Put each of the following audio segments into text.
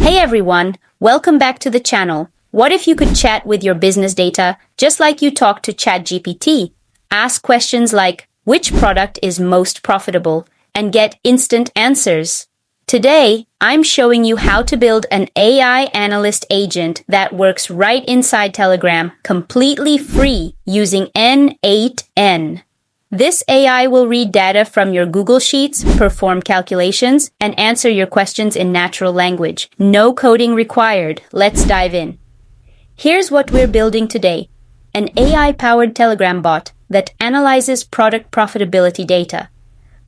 Hey everyone, welcome back to the channel. What if you could chat with your business data just like you talk to ChatGPT? Ask questions like, which product is most profitable? And get instant answers. Today, I'm showing you how to build an AI Analyst agent that works right inside Telegram, completely free, using n8n. This AI will read data from your Google Sheets, perform calculations, and answer your questions in natural language. No coding required. Let's dive in. Here's what we're building today: an AI-powered Telegram bot that analyzes product profitability data.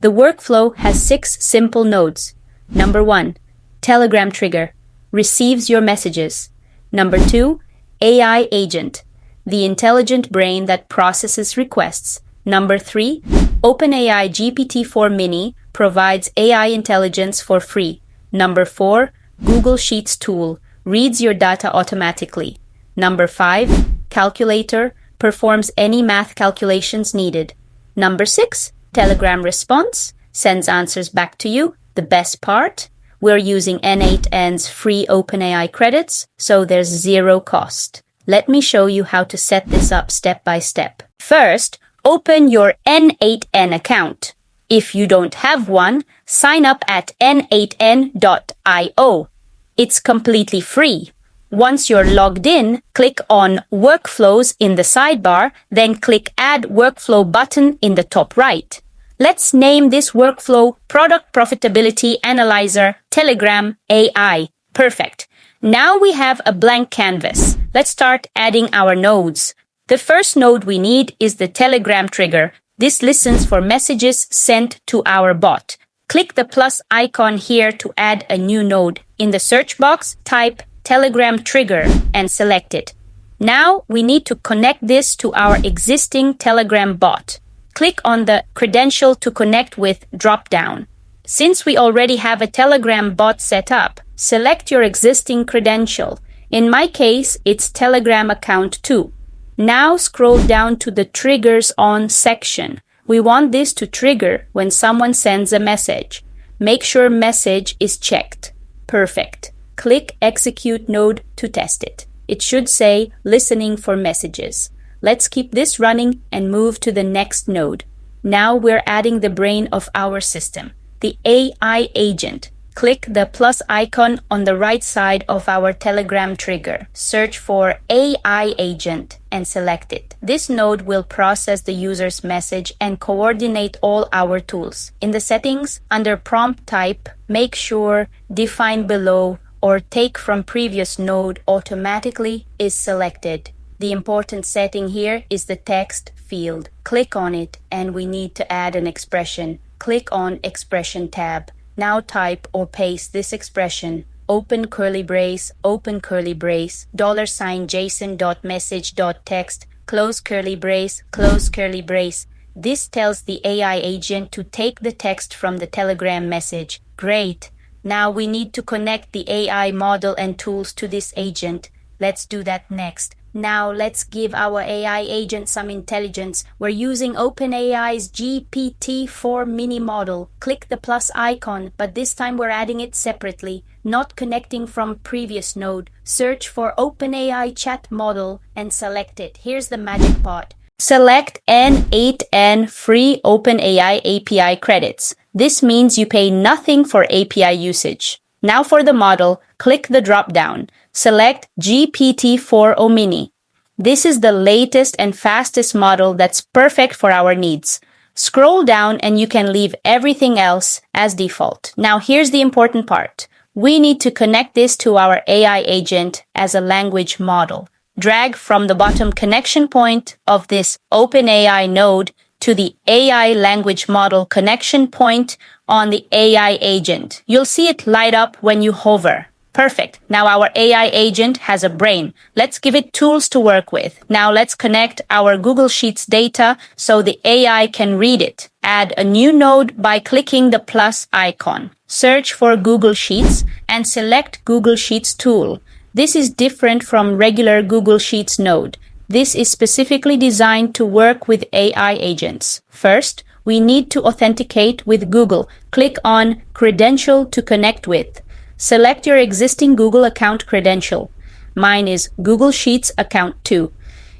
The workflow has 6 simple nodes. Number 1, Telegram trigger, receives your messages. Number 2, AI agent, the intelligent brain that processes requests. Number 3, OpenAI GPT-4 Mini provides AI intelligence for free. Number 4, Google Sheets tool reads your data automatically. Number 5, calculator performs any math calculations needed. Number 6, Telegram response sends answers back to you. The best part? We're using n8n's free OpenAI credits, so there's zero cost. Let me show you how to set this up step by step. First, open your n8n account. If you don't have one, sign up at n8n.io. It's completely free. Once you're logged in, click on Workflows in the sidebar, then click Add Workflow button in the top right. Let's name this workflow Product Profitability Analyzer Telegram AI. Perfect. Now we have a blank canvas. Let's start adding our nodes. The first node we need is the Telegram trigger. This listens for messages sent to our bot. Click the plus icon here to add a new node. In the search box, type Telegram trigger and select it. Now we need to connect this to our existing Telegram bot. Click on the Credential to Connect with drop-down. Since we already have a Telegram bot set up, select your existing credential. In my case, it's Telegram account 2. Now scroll down to the Triggers On section. We want this to trigger when someone sends a message. Make sure message is checked. Perfect. Click Execute Node to test it. It should say Listening for Messages. Let's keep this running and move to the next node. Now we're adding the brain of our system, the AI agent. Click the plus icon on the right side of our Telegram trigger. Search for AI agent and select it. This node will process the user's message and coordinate all our tools. In the settings, under prompt type, make sure Define Below or Take from Previous Node automatically is selected. The important setting here is the text field. Click on it and we need to add an expression. Click on Expression tab. Now type or paste this expression. Open curly brace, $JSON.message.text, close curly brace, close curly brace. This tells the AI agent to take the text from the Telegram message. Great. Now we need to connect the AI model and tools to this agent. Let's do that next. Now let's give our AI agent some intelligence. We're using OpenAI's GPT-4 mini model. Click the plus icon, but this time we're adding it separately, not connecting from previous node. Search for OpenAI chat model and select it. Here's the magic part. Select n8n free OpenAI API credits. This means you pay nothing for API usage. Now for the model, click the drop-down. Select GPT-4o Mini. This is the latest and fastest model that's perfect for our needs. Scroll down and you can leave everything else as default. Now here's the important part. We need to connect this to our AI agent as a language model. Drag from the bottom connection point of this OpenAI node to the AI language model connection point on the AI agent. You'll see it light up when you hover. Perfect. Now our AI agent has a brain. Let's give it tools to work with. Now let's connect our Google Sheets data so the AI can read it. Add a new node by clicking the plus icon. Search for Google Sheets and select Google Sheets tool. This is different from regular Google Sheets node. This is specifically designed to work with AI agents. First, we need to authenticate with Google. Click on Credential to Connect with. Select your existing Google account credential. Mine is Google Sheets account 2.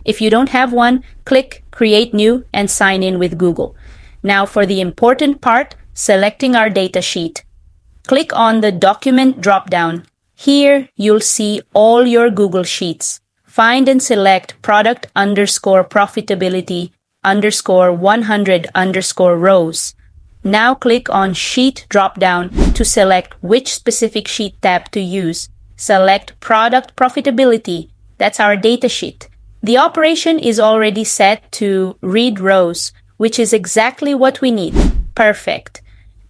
If you don't have one, click Create New and sign in with Google. Now for the important part, selecting our data sheet. Click on the Document drop-down. Here, you'll see all your Google Sheets. Find and select product underscore profitability underscore 100 underscore rows. Now click on Sheet drop-down to select which specific sheet tab to use. Select Product Profitability. That's our data sheet. The operation is already set to read rows, which is exactly what we need. Perfect.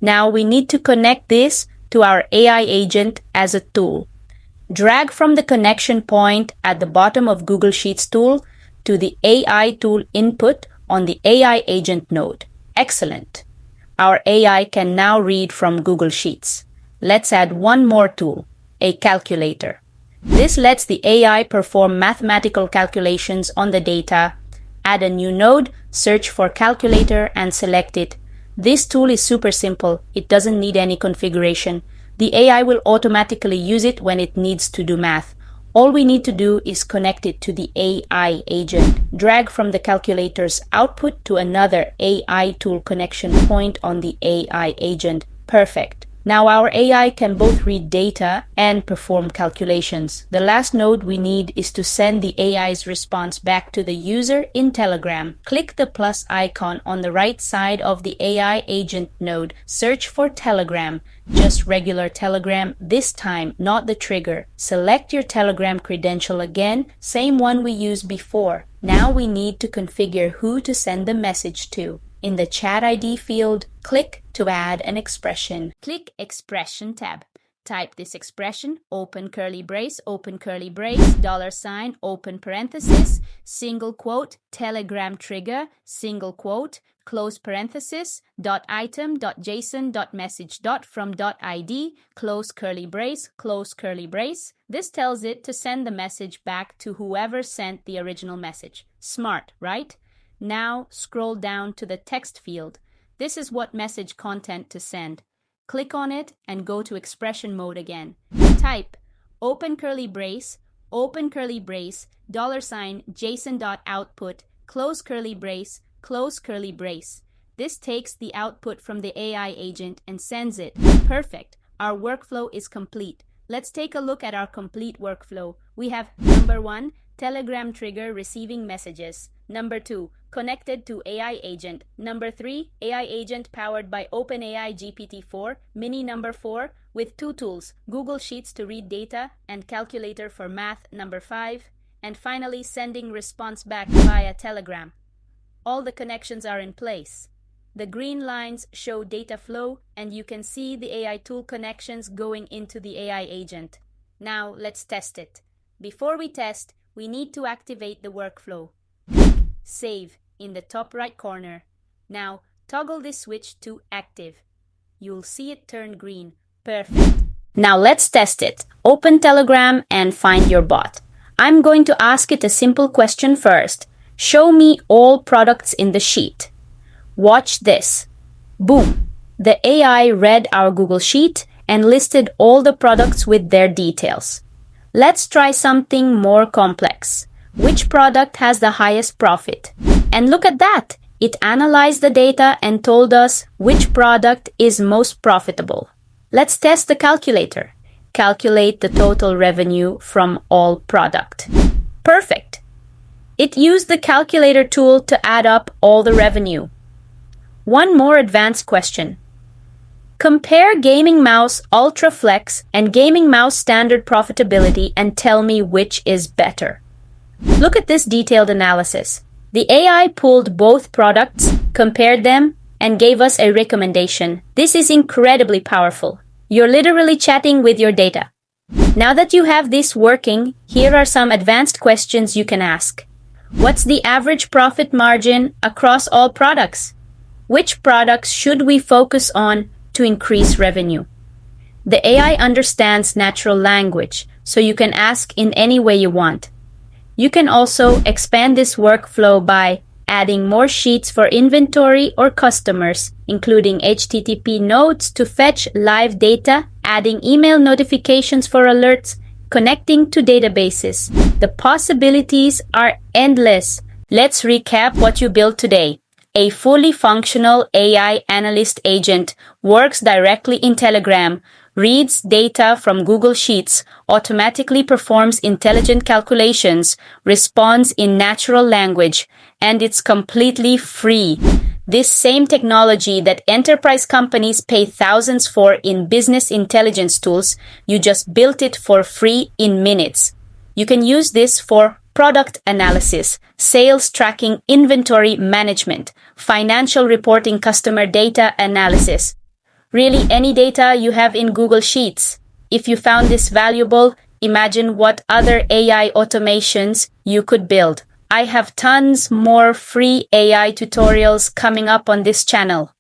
Now we need to connect this to our AI agent as a tool. Drag from the connection point at the bottom of Google Sheets tool to the AI tool input on the AI agent node. Excellent. Our AI can now read from Google Sheets. Let's add one more tool, a calculator. This lets the AI perform mathematical calculations on the data. Add a new node, search for calculator, and select it. This tool is super simple. It doesn't need any configuration. The AI will automatically use it when it needs to do math. All we need to do is connect it to the AI agent. Drag from the calculator's output to another AI tool connection point on the AI agent. Perfect. Now our AI can both read data and perform calculations. The last node we need is to send the AI's response back to the user in Telegram. Click the plus icon on the right side of the AI agent node. Search for Telegram. Just regular Telegram this time, not the trigger. Select your Telegram credential again, same one we used before. Now we need to configure who to send the message to. In the Chat ID field, click to add an expression. Click Expression tab. Type this expression, open curly brace, open curly brace, $, open parenthesis, single quote, Telegram trigger, single quote, close parenthesis, .item.json.message.from.id, close curly brace, close curly brace. This tells it to send the message back to whoever sent the original message. Smart, right? Now scroll down to the text field. This is what message content to send. Click on it and go to expression mode again. Type open curly brace, $json.output, close curly brace, close curly brace. This takes the output from the AI agent and sends it. Perfect. Our workflow is complete. Let's take a look at our complete workflow. We have number 1, Telegram trigger receiving messages. Number 2, connected to AI agent. Number 3, AI agent powered by OpenAI GPT-4, mini number 4, with 2 tools, Google Sheets to read data and calculator for math. Number 5, and finally sending response back via Telegram. All the connections are in place. The green lines show data flow, and you can see the AI tool connections going into the AI agent. Now let's test it. Before we test, we need to activate the workflow. Save in the top right corner. Now toggle this switch to active. You'll see it turn green. Perfect. Now let's test it. Open Telegram and find your bot. I'm going to ask it a simple question first. Show me all products in the sheet. Watch this. Boom. The AI read our Google Sheet and listed all the products with their details. Let's try something more complex. Which product has the highest profit? And look at that! It analyzed the data and told us which product is most profitable. Let's test the calculator. Calculate the total revenue from all product. Perfect! It used the calculator tool to add up all the revenue. One more advanced question. Compare Gaming Mouse Ultra Flex and Gaming Mouse Standard profitability and tell me which is better. Look at this detailed analysis. The AI pulled both products, compared them, and gave us a recommendation. This is incredibly powerful. You're literally chatting with your data. Now that you have this working, here are some advanced questions you can ask. What's the average profit margin across all products? Which products should we focus on to increase revenue? The AI understands natural language, so you can ask in any way you want. You can also expand this workflow by adding more sheets for inventory or customers, including HTTP nodes to fetch live data, adding email notifications for alerts, connecting to databases. The possibilities are endless. Let's recap what you built today. A fully functional AI analyst agent works directly in Telegram, reads data from Google Sheets, automatically performs intelligent calculations, responds in natural language, and it's completely free. This same technology that enterprise companies pay thousands for in business intelligence tools, you just built it for free in minutes. You can use this for product analysis, sales tracking, inventory management, financial reporting, customer data analysis. Really, any data you have in Google Sheets. If you found this valuable, imagine what other AI automations you could build. I have tons more free AI tutorials coming up on this channel.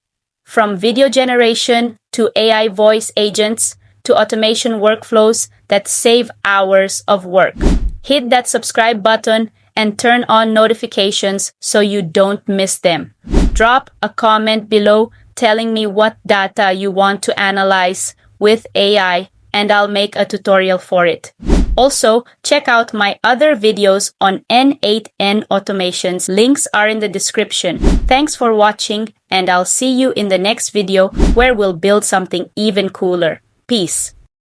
From video generation to AI voice agents to automation workflows that save hours of work. Hit that subscribe button and turn on notifications so you don't miss them. Drop a comment below telling me what data you want to analyze with AI, and I'll make a tutorial for it. Also, check out my other videos on n8n automations. Links are in the description. Thanks for watching, and I'll see you in the next video where we'll build something even cooler. Peace.